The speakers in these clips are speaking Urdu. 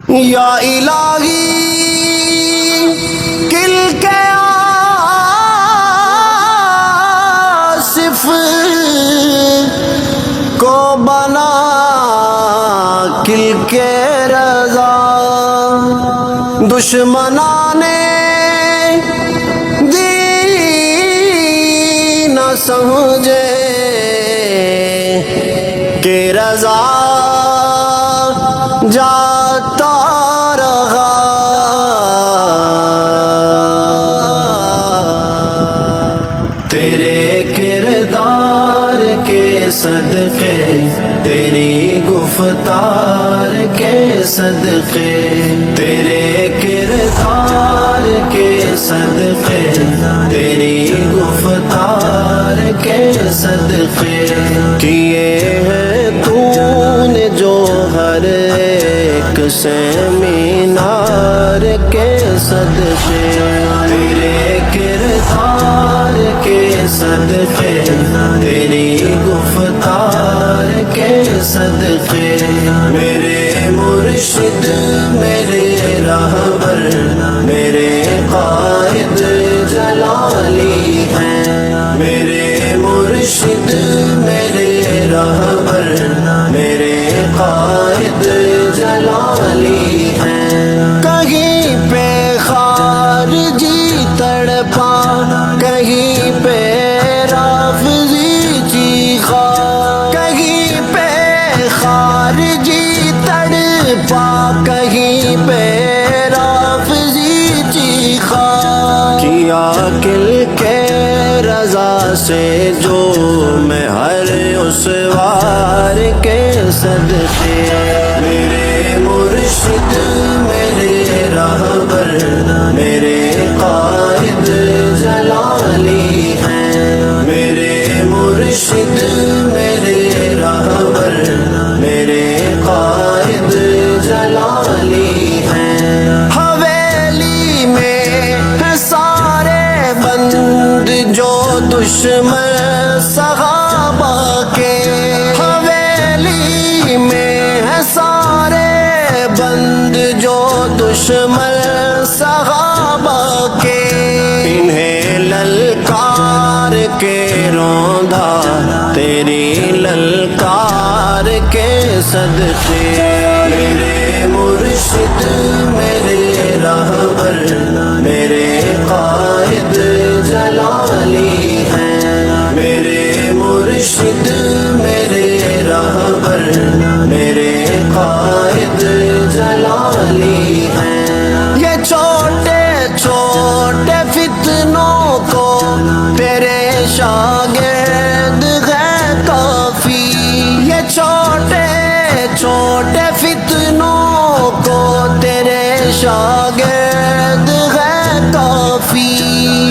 یا الہی کل کے آصف کو بنا کل کے رضا، دشمنان دین نہ سمجھے کہ رضا جاتا رہا۔ تیرے کردار کے صدقے، تیری گفتار کے صدقے، تیرے کردار کے صدقے، تیری گفتار کے صدقے، کیے ہیں تو نے جو ہر ایک سے مینار کے صدقے، تیرے کردار کے صدقے، تیری گفتار کے صدقے، میرے مرشد میرے راہبر میرے قائد جلالی ہیں، میرے مرشد میرے راہبر میرے قائد جلالی ہیں۔ کہیں پہ خارجی تڑپا، کہیں پہ رافضی چیخا، کہیں پہ خارجی تڑپا، کہیں پہ رافضی چیخا، کیا کل کے رضا سے جو میں ہر اس وار کے صدقے، میرے مرشد میرے راہبر میرے قائد جلالی ہیں، میرے مرشد میرے راہبر میرے قائد جلالی ہیں۔ حویلی میں ہے سارے بند جو دشمن صحابہ کے، حویلی میں ہے سارے بند جو دشمن صحابہ کے، انہیں للکار کے روندا تیری للکار کے صدقے، میرے مرشد میرے راہبر میرے قائد جلالی ہیں، میرے مرشد میرے راہبر میرے قائد جلالی ہیں۔ یہ چھوٹے چھوٹے فتنوں کو تیرے شاگرد ہے کافی، یہ چھوٹے چھوٹے فتنوں کو تیرے شاگرد ہے کافی،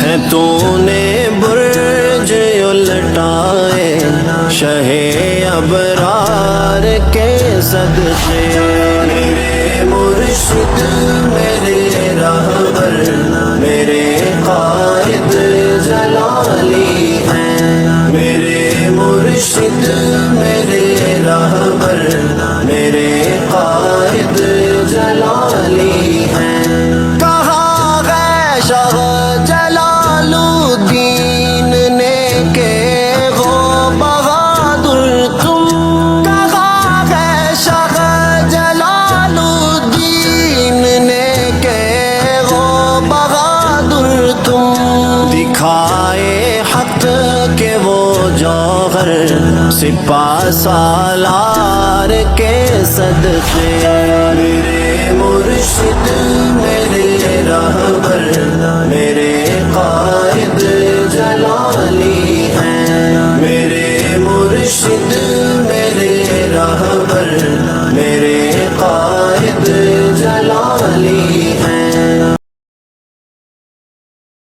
ہے تو نے برج الٹائے شہ ابرار کے صدقے، میرے مرشد میرے راہبر میرے قائد جلالی ہیں، میرے مرشد میرے راہبر میرے قائد جلالی ہیں۔ کہاں ہے شاہ جلال الدین نے کہ ہو بہادر تم، کہاں ہے شاہ جلال الدین نے کہ ہو بہادر تم، دکھائے حق کے وہ جوہر سپاہ سالار کے صدقے، میرے مرشد میرے راہبر میرے قائد جلالی ہیں، میرے مرشد میرے راہبر